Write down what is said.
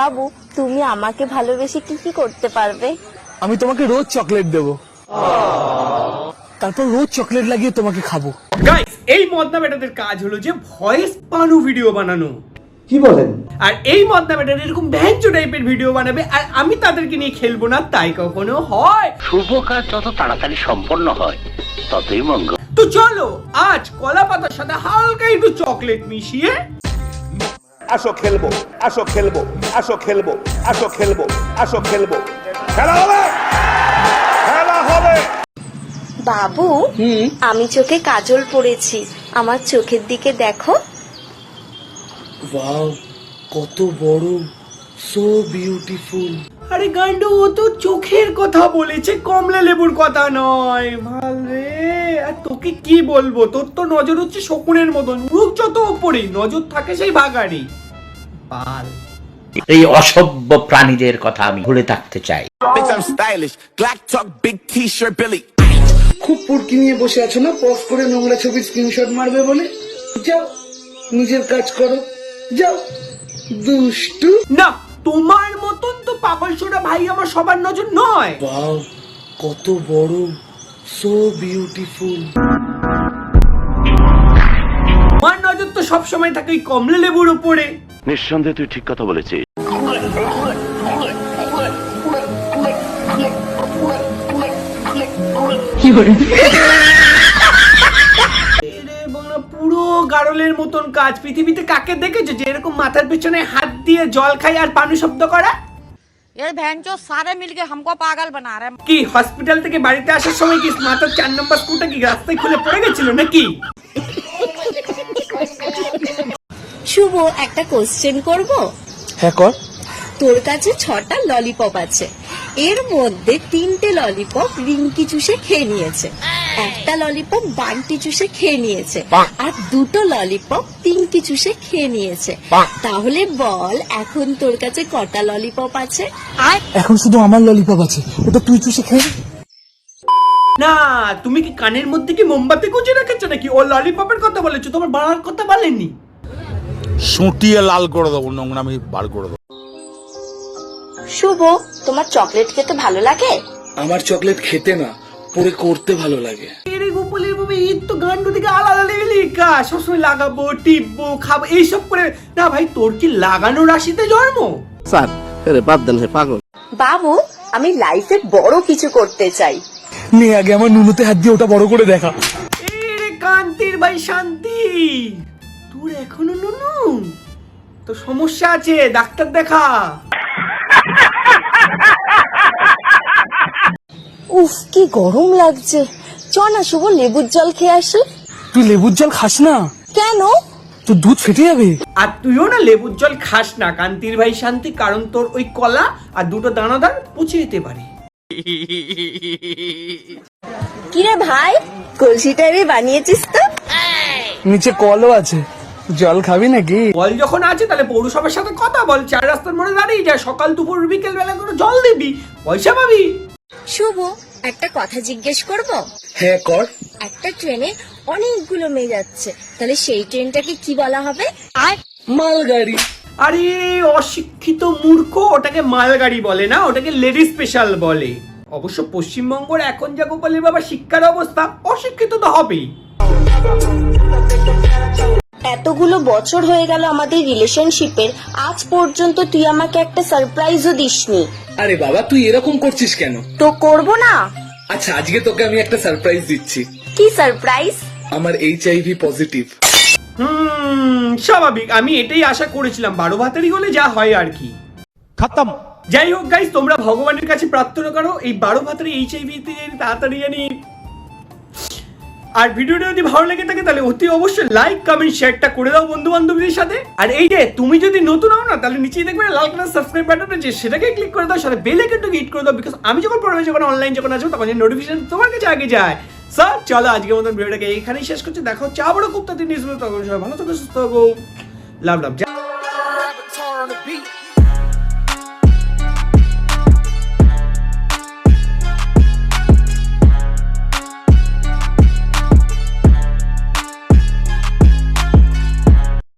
বাবু তুমি আমাকে ভালোবেসে কি কি করতে পারবে? আমি তোমাকে রোজ চকলেট দেব, তারপর রোজ চকলেট লাগিয়ে তোমাকে খাবো। গাইস, এই মদনা বেটাদের কাজ হলো যে ভয়েস পানু ভিডিও বানানো। কি বলেন? আর এই মদনা বেটাদের এরকম ভ্যাঞ্চো টাইপের ভিডিও বানাবে, আর আমি তাদেরকে নিয়ে খেলবো না, তাই কখনো হয়? শুভ কাজ যত তাড়াতাড়ি সম্পন্ন হয় ততই মঙ্গল। তো চলো আজ কলা পাতার সাথে হালকা একটু চকলেট মিশিয়ে আসো খেলবো, আসো খেলবো, আসো খেলবো, আসো খেলবো, আসো খেলবো, খেলা হবে, খেলা হবে। বাবু আমি চোখে কাজল পরেছি, আমার চোখের দিকে দেখো। ওয়াও, কত বড়, সো বিউটিফুল। আরে গান্ডু, ও তো চোখের কথা বলেছে, কমলা লেবুর কথা নয়। ভালে, আর তোকে কি বলবো, তোর তো নজর হচ্ছে শকুনের মতন, উড়ুক যত ওপরে, নজর থাকে সেই ভাগাড়ি পাল। এই অসভ্য প্রাণীদের কথা আমি ভুলে থাকতে চাই। খুব পুরকি নিয়ে বসে আছো না, পজ করে নোংরা ছবির স্ক্রিনশট মারবে বলে? যাও নিজের কাজ করো, যাও দুষ্টু। না, তোমার মতন তো পাগল সোনা ভাই আমার সবার নজর নয়। ওয়াও, কত বড়, সো বিউটিফুল। আমার নজর তো সব সময় থাকে ওই কমলা লেবুর উপরে। নিঃসন্দেহে তুই ঠিক কথা বলেছিস। পুরো গাড়লের মতন কাজ। পৃথিবীতে কাকে দেখেছো যে এরকম মাথার পেছনে হাত দিয়ে জল খায় আর পানু শব্দ করে? ये भैंचो सारे मिलके हमको पागल बना रहे हैं। কি হসপিটাল থেকে বাড়িতে আসার সময় কি মাথার 4 নম্বর স্ক্রুটা কি রাস্তায় খুলে পড়ে গেছিল নাকি? শুভ একটা কোশ্চেন করব? হ্যাঁ কর। তোর কাছে 6টা ললিপপ আছে, এর মধ্যে 3টে ললিপপ রিঙ্কি চুষে খেয়ে নিয়েছে, একটা ললিপপ বান্টি চুষে খেয়ে নিয়েছে, আর 2টো ললিপপ পিঙ্কি চুষে খেয়ে নিয়েছে। তাহলে বল এখন তোর কাছে কটা ললিপপ আছে? এখন শুধু আমার ললিপপ আছে, ওটা তুই চুষে খেয়ে নে। না, তুমি কি কানের মধ্যে কি মোমবাতি গুঁজে রেখেছো নাকি? ও ললিপপের কথা বলেছো, তোমার বাড়ার কথা বলেনি। সুটিয়ে লাল করে দেবো, নোংরামি বার করে দেবো। শুভ তোমার চকলেট খেতে ভালো লাগে? আমার চকলেট খেতে না, পরে করতে ভালো লাগে। এরে গোপালের বাবা, এই তো গান্ডু দিকে আলাদা লেভেলের কাজ, সবসময় লাগাবো, টিপবো, খাবো, এইসব করে। না ভাই, তোর কি লাগানো রাশিতে জন্ম? স্যার, আরে বাদ দেন, হে পাগল। বাবু আমি লাইফে বড় কিছু করতে চাই। নে আগে আমার নুনুতে হাত দিয়ে ওটা বড় করে দেখা। এরে কান্তির ভাই শান্তি, তোর এখনো নুনু? তো সমস্যা আছে, ডাক্তার দেখা। উফ কি গরম লাগছে, চ না শুভ লেবুর জল খেয়ে আসি। তুই লেবুর জল খাস না? কেন? তোর দুধ ফেটে যাবে। আর তুইও না লেবুর জল খাস না কান্তির ভাই শান্তি, কারণ তোর ওই কলা আর 2টো দানাদার পচে যেতে পারে। কিরে ভাই, কলসিটা এনে বানিয়েছিস তো? নিচে কলও আছে, জল খাবি নাকি? বল যখন আছে তাহলে পৌরসভার সাথে কথা বল, 4 রাস্তার মোড়ে দাঁড়িয়ে যা, সকাল দুপুর বিকেল বেলা করে জল দিবি, পয়সা পাবি। শুভ একটা কথা জিজ্ঞেস করব? হ্যাঁ কর। একটা ট্রেনে অনেকগুলো মেয়ে যাচ্ছে, তাহলে সেই ট্রেনটাকে কি বলা হবে? মালগাড়ি। আরে অশিক্ষিত মূর্খ, ওটাকে মালগাড়ি বলে না, ওটাকে লেডি স্পেশাল বলে। অবশ্য পশ্চিমবঙ্গের এখন যা গোপালের বাবা শিক্ষার অবস্থা, অশিক্ষিত তো হবেই। এতগুলো বছর হয়ে গেল আমাদের রিলেশনশিপের, আজ পর্যন্ত তুই আমাকে একটা সারপ্রাইজও দিসনি। আরে বাবা তুই এরকম করছিস কেন? তো করব না? আচ্ছা আজকে তোকে আমি একটা সারপ্রাইজ দিচ্ছি। কি সারপ্রাইজ? আমার HIV পজিটিভ। স্বাভাবিক, আমি এটাই আশা করেছিলাম, 12 ভাতারি হলে যা হয় আর কি। খতম। যাই হোক গাইস, তোমরা ভগবানের কাছে প্রার্থনা করো এই 12 ভাতারি HIV তাড়াতাড়ি জানি। আর ভিডিওটা যদি ভালো লেগে থাকে তাহলে অতি অবশ্যই লাইক কমেন্ট শেয়ারটা করে দাও বন্ধু বান্ধবীদের সাথে। আর এই যে তুমি যদি নতুন হও না, তাহলে নিচেই দেখবে লাল কালার সাবস্ক্রাইব বাটন আছে, সেটাকে ক্লিক করে দাও, সাথে বেল আইকনটাকে হিট করে দাও, বিকজ আমি যখন পড়বে, যখন অনলাইন যখন আসবো, তখন নোটিফিকেশন তোমার কাছে আগে যায়। স্যার চলো আজকের মতন ভিডিওটাকে এখানেই শেষ করছি, দেখা হচ্ছে আবারও খুব তাড়াতাড়ি নিউজ। তখন সবাই ভালো থাকো, সুস্থ থাকো, লাভ লাভ।